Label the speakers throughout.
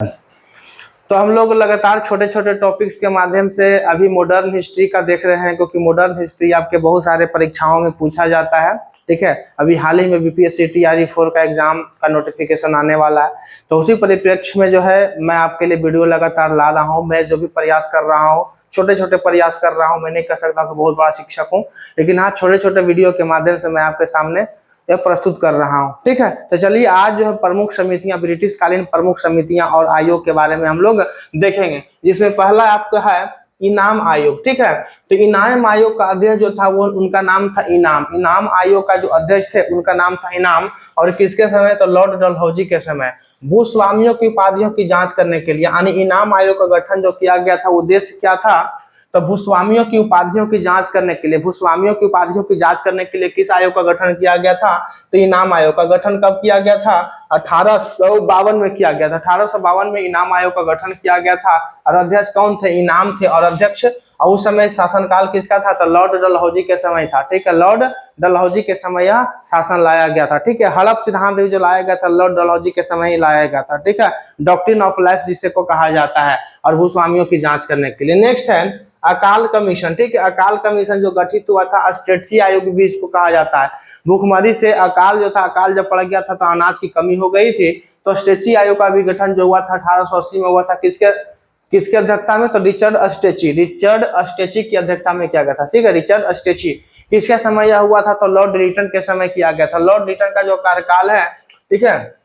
Speaker 1: तो हम लोग लगातार छोटे छोटे टॉपिक्स के माध्यम से अभी मॉडर्न हिस्ट्री का देख रहे हैं, क्योंकि मॉडर्न हिस्ट्री आपके बहुत सारे परीक्षाओं में पूछा जाता है। ठीक है, अभी हाल ही में बीपीएससी टीआरई 4 का एग्जाम का नोटिफिकेशन आने वाला है, तो उसी परिप्रेक्ष्य में जो है मैं आपके लिए वीडियो लगातार ला रहा हूँ। मैं जो भी प्रयास कर रहा हूँ, छोटे छोटे प्रयास कर रहा हूँ, मैं नहीं कह सकता कि बहुत बड़ा शिक्षक हूँ, लेकिन हाँ छोटे छोटे वीडियो के माध्यम से मैं आपके सामने यह प्रस्तुत कर रहा हूं। ठीक है, तो चलिए आज जो है प्रमुख समितियां, ब्रिटिश कालीन प्रमुख समितियां और आयोग के बारे में हम लोग देखेंगे, जिसमें पहला आपका है इनाम आयोग। ठीक है, तो इनाम आयोग का अध्यक्ष जो था वो उनका नाम था इनाम। इनाम आयोग का जो अध्यक्ष थे उनका नाम था इनाम, और किसके समय? तो लॉर्ड डलहौजी के समय भूस्वामियों की उपाधियों की जांच करने के लिए, यानी इनाम आयोग का गठन जो किया गया था, उद्देश्य क्या था? तो भूस्वामियों की उपाधियों की जांच करने के लिए, भूस्वामियों की उपाधियों की जांच करने के लिए किस आयोग का गठन किया गया था? तो इनाम आयोग का गठन कब किया गया था? 1852 में किया गया था। 1852 में इनाम आयोग का गठन किया गया था, और अध्यक्ष कौन थे? इनाम थे, और अध्यक्ष और उस समय शासनकाल किसका था? तो लॉर्ड डलहौजी के समय था। ठीक है, लॉर्ड डलहौजी के समय यह शासन लाया गया था। ठीक है, हड़प सिद्धांत जो लाया गया था लॉर्ड डलहौजी के समय ही लाया गया था। ठीक है, डॉक्ट्रिन ऑफ लैप्स जिसे को कहा जाता है, और भूस्वामियों की जांच करने के लिए। नेक्स्ट है अकाल कमीशन। ठीक है, अकाल कमीशन जो गठित हुआ था, स्टेटसी आयोग भी इसको कहा जाता है। भूखमरी से अकाल जो था, अकाल जब पड़ गया था तो अनाज की कमी हो गई थी, तो स्टेटसी आयोग का भी गठन जो हुआ था 1880 में हुआ था। किसके अध्यक्षता में? तो रिचर्ड अस्टेची की अध्यक्षता में किया गया था। ठीक है, रिचर्ड अस्टेची। किसके समय यह हुआ था? तो लॉर्ड लिटन के समय किया गया था। लॉर्ड लिटन का जो कार्यकाल है, ठीक है,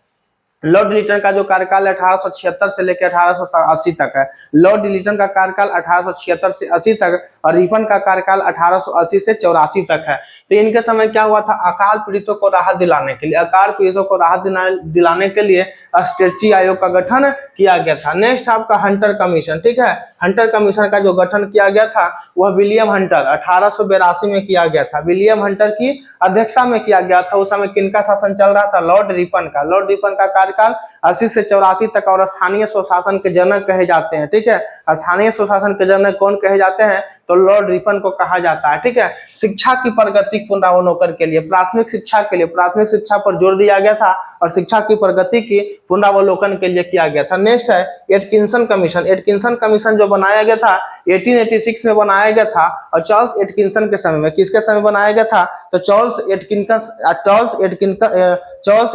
Speaker 1: लॉर्ड लिटन का जो कार्यकाल 1876 से लेकर 1880 तक है। लॉर्ड लिटन का कार्यकाल 1876 से 80 तक, और रिपन का कार्यकाल 1880 से 84 तक है। तो इनके समय क्या हुआ था? अकाल पीड़ितों को राहत दिलाने के लिए, अकाल पीड़ितों को राहत दिलाने के लिए स्टेटसी आयोग का गठन किया गया था। नेक्स्ट आपका हंटर कमीशन। ठीक है, हंटर कमीशन का जो गठन किया गया था वह विलियम हंटर 1882 में किया गया था। विलियम हंटर की अध्यक्षता में किया गया था। उस समय किनका शासन चल रहा था? लॉर्ड रिपन का। लॉर्ड रिपन का कार्यकाल 80 से 84 तक, और स्थानीय स्वशासन के जनक कहे जाते हैं। ठीक है, स्थानीय स्वशासन के जनक कौन कहे जाते हैं? तो लॉर्ड रिपन को कहा जाता है। ठीक है, शिक्षा की प्रगति पुनरावलोकन के लिए, प्राथमिक शिक्षा के लिए, प्राथमिक शिक्षा पर जोर दिया गया था, और शिक्षा की प्रगति की पुनरावलोकन के लिए किया गया था। नेक्स्ट है एटकिंसन कमीशन। एटकिंसन कमीशन जो बनाया गया था 1886 में बनाया गया था, और चार्ल्स एटकिंसन के समय में, किसके समय बनाया गया था? तो चार्ल्स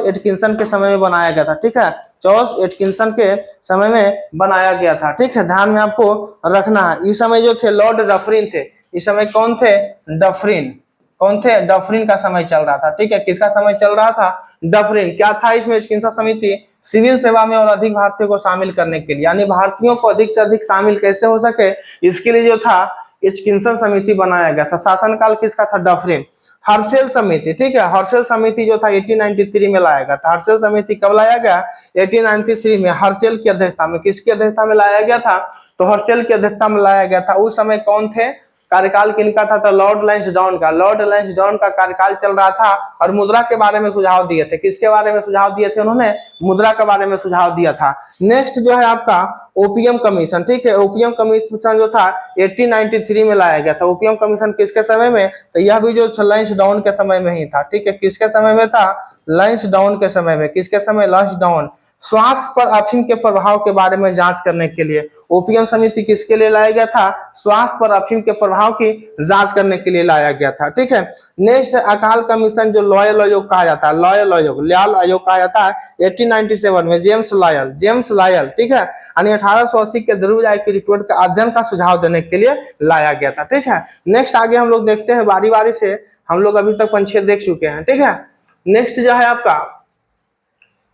Speaker 1: एटकिंसन के समय में बनाया गया था। ठीक है, चार्ल्स एटकिंसन के समय में बनाया गया था। ठीक है, ध्यान में आपको रखना है। इस समय जो थे लॉर्ड डफरिन थे। इस समय कौन थे? डफरिन। कौन थे? डफरिन का समय चल रहा था। ठीक है, किसका समय चल रहा था? डफरिन। क्या था इसमें? एटकिंसन समिति सिविल सेवा में और अधिक भारतीयों को शामिल करने के लिए, यानी भारतीयों को अधिक से अधिक शामिल कैसे हो सके, इसके लिए जो था एटकिंसन समिति बनाया गया था। शासनकाल किसका था? डफरिन। हर्शेल समिति। ठीक है, हर्शेल समिति जो था 1893 में लाया गया था। हर्शेल समिति कब लाया गया? 1893 में। हर्शेल की अध्यक्षता में, किसकी अध्यक्षता में लाया गया था? तो हर्शेल की अध्यक्षता में लाया गया था। उस समय कौन थे? कार्यकाल किनका था? तो लॉर्ड लैंसडाउन का। लॉर्ड लैंसडाउन का कार्यकाल चल रहा था, और मुद्रा के बारे में सुझाव दिए थे। किसके बारे में सुझाव दिए थे उन्होंने? मुद्रा के बारे में सुझाव दिया था। नेक्स्ट जो है आपका ओपियम कमीशन। ठीक है, ओपियम कमीशन जो था 1893 में लाया गया था। ओपियम कमीशन किसके समय में? तो यह भी जो लैंसडाउन के समय में ही था। ठीक है, किसके समय में था? लैंसडाउन के समय में। किसके समय? लैंसडाउन। स्वास्थ्य पर अफीम के प्रभाव के बारे में जांच करने के लिए ओपियम समिति किसके लिए लाया गया था? स्वास्थ्य पर अफीम के प्रभाव की जांच करने के लिए लाया गया था। ठीक है, नेक्स्ट अकाल कमीशन जो लॉयल आयोग कहा जाता है, लॉयल आयोग कहा जाता है 1897 में। James loyal. ठीक है, यानी 1880 के ध्रुव आयोग की रिपोर्ट का अध्ययन का सुझाव देने के लिए लाया गया था। ठीक है, नेक्स्ट आगे हम लोग देखते हैं बारी बारी से। हम लोग अभी तक 5-6 देख चुके हैं। ठीक है, नेक्स्ट जो है आपका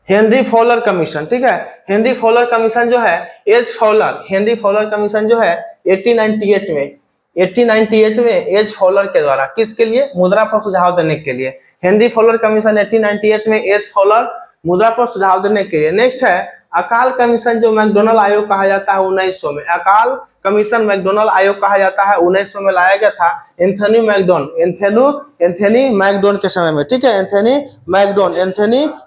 Speaker 1: हेनरी फॉलर कमीशन। ठीक है, हेनरी फॉलर कमीशन जो है हेनरी फॉलर कमीशन जो है 1898 में एच फॉलर के द्वारा, किसके लिए? मुद्रा पर सुझाव देने के लिए। हेनरी फॉलर कमीशन 1898 में एच फॉलर मुद्रा पर सुझाव देने के लिए। नेक्स्ट है अकाल कमीशन जो मैकडोनल्ड आयोग कहा जाता है 1900 में। अकाल कमीशन मैकडोनल्ड आयोग कहा जाता है 1900 में लाया गया था एंथनी मैकडोन के समय में। ठीक है, एंथनी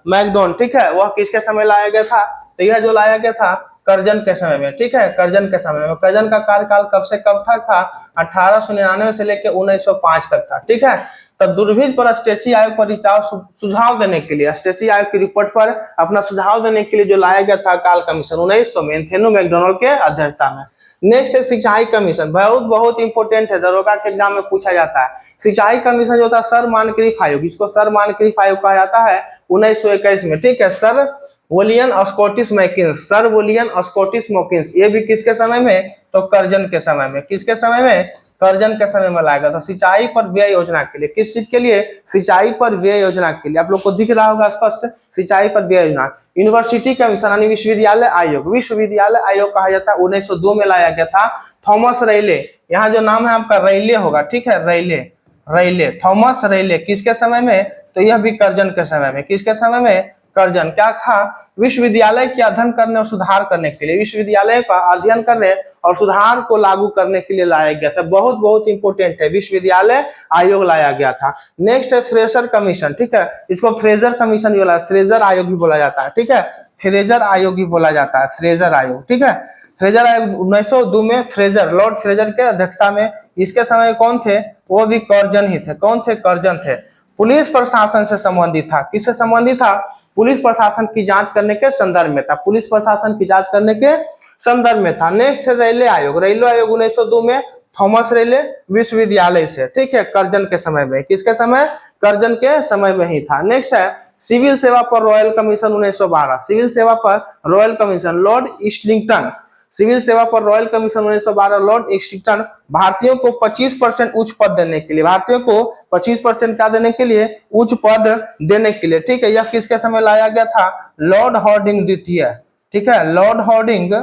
Speaker 1: मैकडोन। ठीक है, वह किसके समय लाया गया था? तो यह जो लाया गया था कर्जन के समय में। ठीक है, कर्जन के समय में। कर्जन का कार्यकाल कब से कब तक था? 1899 से लेकर 1905 तक था। ठीक है, तो दुर्भिक्ष पर स्टेची आयोग पर सुझाव देने के लिए, स्टेची आयोग की रिपोर्ट पर अपना सुझाव देने के लिए जो लाया गया था काल कमीशन 1900 में एंथोनी मैकडोनाल्ड के अध्यक्षता में। नेक्स्ट है सिंचाई कमीशन, बहुत बहुत इंपॉर्टेंट है, दरोगा के एग्जाम में पूछा जाता है। सिंचाई कमीशन जो था सर मानक्रिफ आयोग, इसको सर मानक्रिफ आयोग कहा जाता है 1921 में, ठीक है। Sir William Scottish McInnes, sir William Scottish McInnes, ये भी किसके समय में, तो कर्जन के समय में, किसके समय में, कर्जन के समय में लाया गया था सिंचाई पर व्यय योजना के लिए। किस चीज के लिए, सिंचाई पर व्यय योजना के लिए। आप लोग को दिख रहा होगा स्पष्ट, सिंचाई पर व्यय योजना। यूनिवर्सिटी कमीशन यानी विश्वविद्यालय आयोग, विश्वविद्यालय आयोग कहा जाता है 1902 में लाया गया था। थॉमस रेले, यहाँ जो नाम है आपका रेले होगा, ठीक है, रेले, रेले, थॉमस रेले, किसके समय में, तो यह भी कर्जन के समय में, किसके समय में, कर्जन। क्या कहा, विश्वविद्यालय के अध्ययन करने और सुधार करने के लिए, विश्वविद्यालय का अध्ययन करने और सुधार को लागू करने के लिए लाया गया था। बहुत बहुत इंपॉर्टेंट है, विश्वविद्यालय आयोग लाया गया था। नेक्स्ट है फ्रेजर कमीशन, ठीक है, इसको फ्रेजर कमीशन भी बोला, फ्रेजर आयोग भी बोला जाता है, ठीक है, फ्रेजर आयोग भी बोला जाता है, फ्रेजर आयोग, ठीक है। फ्रेजर आयोग 1902 में फ्रेजर, लॉर्ड फ्रेजर के अध्यक्षता में, इसके समय में कौन थे, वो भी कर्जन ही थे। कौन थे, कर्जन थे। पुलिस प्रशासन से संबंधित था, किससे संबंधित था, पुलिस प्रशासन की जांच करने के संदर्भ में था, पुलिस प्रशासन की जांच करने के संदर्भ में था। नेक्स्ट है रेलवे आयोग, रेलवे आयोग 1902 में थॉमस रेले विश्वविद्यालय से, ठीक है, कर्जन के समय में, किसके समय, कर्जन के समय में ही था। नेक्स्ट है सिविल सेवा पर रॉयल कमीशन 1912, सिविल सेवा पर royal commission, lord Islington, civil सेवा पर रॉयल कमीशन 1912, लॉर्ड इस्लिंगटन, भारतीयों को 25% उच्च पद देने के लिए, भारतीयों को 25% क्या देने के लिए, उच्च पद देने के लिए, ठीक है। यह किसके समय लाया गया था, लॉर्ड हार्डिंग द्वितीय, ठीक है, लॉर्ड हार्डिंग,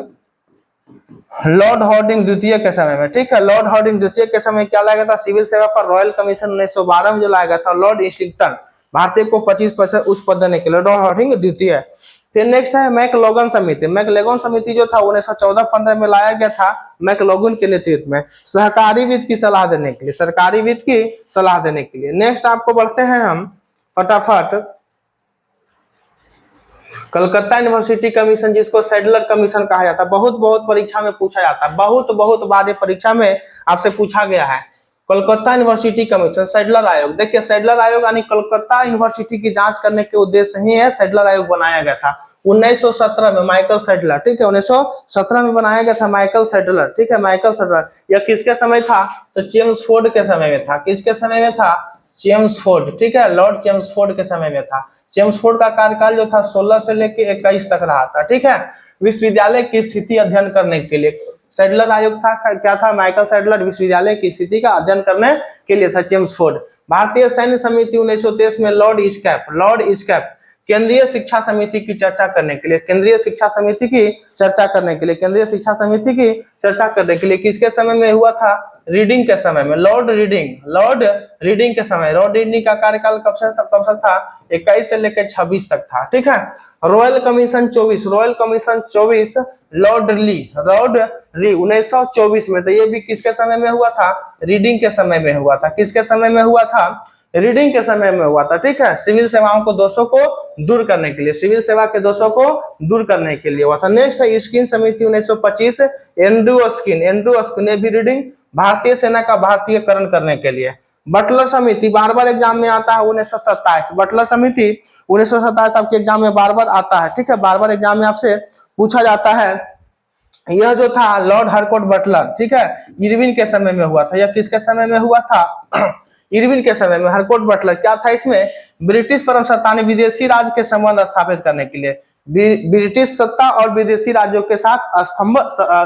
Speaker 1: लॉर्ड हार्डिंग द्वितीय के समय में, ठीक है, लॉर्ड हार्डिंग द्वितीय के समय क्या लाया गया था, सिविल सेवा पर रॉयल कमीशन 1912 में जो लाया गया था, लॉर्ड इस्लिंगटन, भारतीय को 25% उच्च पद देने के लिए, लॉर्ड हार्डिंग द्वितीय। फिर नेक्स्ट है मैकलोगन समिति, मैकलोगन समिति जो था 1914-15 में लाया गया था मैकलोगन के नेतृत्व में, सहकारी वित्त की सलाह देने के लिए, सरकारी वित्त की सलाह देने के लिए। नेक्स्ट आपको बढ़ते हैं हम फटाफट, कलकत्ता यूनिवर्सिटी कमीशन, जिसको सैडलर कमीशन कहा जाता है, बहुत बहुत परीक्षा में पूछा जाता है, बहुत बहुत बार परीक्षा में आपसे पूछा गया है। कोलकाता यूनिवर्सिटी कमीशन, सैडलर आयोग, देखिए सैडलर आयोग यानी कोलकाता यूनिवर्सिटी की जांच करने के उद्देश्य ही है सैडलर आयोग बनाया गया था 1917 में, माइकल सैडलर, ठीक है, 1917 में बनाया गया था माइकल सैडलर, ठीक है, माइकल सैडलर। यह किसके समय था, तो चेम्सफोर्ड के समय में था, किसके समय में था, चेम्सफोर्ड, ठीक है, लॉर्ड चेम्सफोर्ड के समय में था। चेम्सफोर्ड का कार्यकाल जो था 16 से लेकर 21 तक रहा था, ठीक है। विश्वविद्यालय की स्थिति अध्ययन करने के लिए सैडलर आयोग था, क्या था, माइकल सैडलर, विश्वविद्यालय की स्थिति का अध्ययन करने के लिए था चेम्सफोर्ड। भारतीय सैन्य समिति 1923 में लॉर्ड इस्कैप, लॉर्ड इस्कैप, केंद्रीय शिक्षा समिति की चर्चा करने के लिए, केंद्रीय शिक्षा समिति की चर्चा करने के लिए, केंद्रीय शिक्षा समिति की चर्चा करने के लिए किसके समय में हुआ था, रीडिंग के समय में, लॉर्ड रीडिंग, लॉर्ड रीडिंग के समय। लॉर्ड रीडिंग का कार्यकाल कब से था, 21 से लेकर 26 तक था, ठीक है। Royal commission 24, royal commission 24, lord Lee, lord Lee 1924 में, तो ये भी किसके समय में हुआ था, रीडिंग के समय में हुआ था, किसके समय में हुआ था, रीडिंग के समय में हुआ था, ठीक है। सिविल सेवाओं को दोषों को दूर करने के लिए, सिविल सेवा के दोषों को दूर करने के लिए हुआ था। नेक्स्ट है स्किन समिति 1925, एंड्रू स्किन, एंड्रू स्किन ने भी रीडिंग, भारतीय सेना का भारतीयकरण करने के लिए। बटलर समिति बार बार एग्जाम में आता है 1927, बटलर समिति 1927 आपके एग्जाम में बार बार आता है, ठीक है, बार बार एग्जाम में आपसे पूछा जाता है। यह जो था लॉर्ड हरकोट बटलर, ठीक है, इरविन के समय में हुआ था। यह किसके समय में हुआ था, इरविन के समय में। हरकोट बटलर क्या था, इसमें ब्रिटिश परमसत्ता ने विदेशी राज्य के संबंध स्थापित करने के लिए, ब्रिटिश सत्ता और विदेशी राज्यों के साथ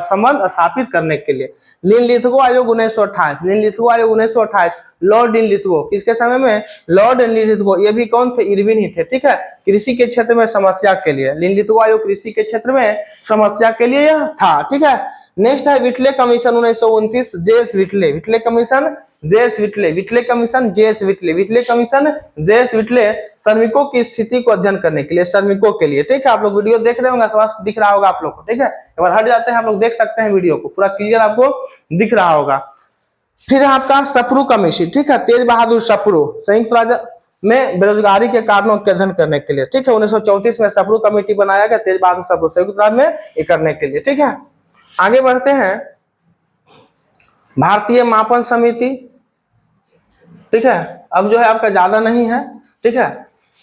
Speaker 1: संबंध स्थापित करने के लिए। लिनलिथगो आयोग 1928, लिनलिथगो आयोग 1928, लॉर्ड लिनलिथगो, किसके समय में, लॉर्ड लिनलिथगो, ये भी कौन थे, इरविन ही थे, ठीक है। कृषि के क्षेत्र में समस्या के लिए, लिनलिथगो आयोग कृषि के क्षेत्र में समस्या के लिए यह था, ठीक है। नेक्स्ट है Whitley commission 1929, JS Whitley, Whitley commission, JS Whitley, Whitley commission, JS Whitley, Whitley commission, JS Whitley, श्रमिकों की स्थिति को अध्ययन करने के लिए, श्रमिकों के लिए, ठीक है। आप लोग वीडियो देख रहे होंगे, समझ दिख रहा होगा आप लोग को, ठीक है। एक बार हट जाते हैं, आप लोग देख सकते हैं वीडियो को, पूरा क्लियर आपको दिख रहा होगा। फिर आपका सप्रू कमीशन, ठीक है, तेज बहादुर सप्रू, संयुक्त राज्य में बेरोजगारी के कारणों के अध्ययन करने के लिए, ठीक है। 1934 में सप्रू कमेटी बनाया गया, तेज बहादुर सप्रू, संयुक्त राज्य में ये करने के लिए, ठीक है। आगे बढ़ते हैं, भारतीय मापन समिति, ठीक है। अब जो है आपका ज्यादा नहीं है, ठीक है।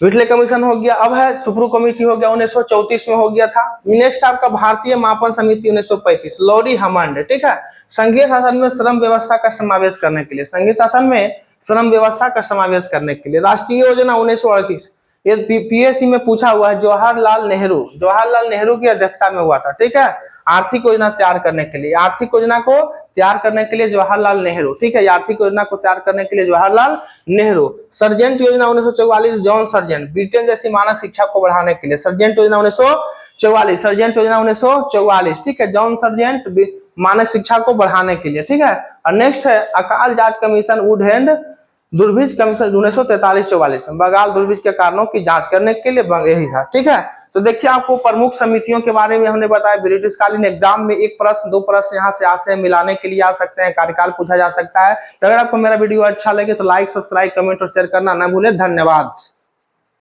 Speaker 1: विटले कमीशन हो गया, अब है सुप्रू कमेटी हो गया 1934 में हो गया था। नेक्स्ट आपका भारतीय मापन समिति 1935, लॉरी हमंड, ठीक है। संघीय शासन में श्रम व्यवस्था का समावेश करने के लिए, संघीय शासन में श्रम व्यवस्था का समावेश करने के लिए राष्ट्रीय योजना 1938, ये पीएससी में पूछा हुआ है, जवाहरलाल नेहरू की अध्यक्षता में हुआ था, ठीक है। आर्थिक योजना तैयार करने के लिए, आर्थिक योजना को तैयार करने के लिए जवाहरलाल नेहरू, ठीक है। आर्थिक योजना को तैयार करने के लिए जवाहरलाल नेहरू। सर्जेंट योजना 1944, जॉन सर्जेंट, ब्रिटेन जैसी मानक शिक्षा को बढ़ाने के लिए सर्जेंट योजना 1944, सर्जेंट योजना 1944, ठीक है। जॉन सर्जेंट मानक शिक्षा को बढ़ाने के लिए, ठीक है। और नेक्स्ट है अकाल जांच कमीशन, वुड एंड दुर्भिक्ष कमीशन 1943-44, बंगाल दुर्भिक्ष के कारणों की जांच करने के लिए यही था, ठीक है। तो देखिए आपको प्रमुख समितियों के बारे में हमने बताया। ब्रिटिशकालीन एग्जाम में एक प्रश्न, दो प्रश्न यहाँ से आते हैं, मिलाने के लिए आ सकते हैं, कार्यकाल पूछा जा सकता है। तो अगर आपको मेरा वीडियो अच्छा लगे तो लाइक, सब्सक्राइब, कमेंट और शेयर करना ना भूले। धन्यवाद।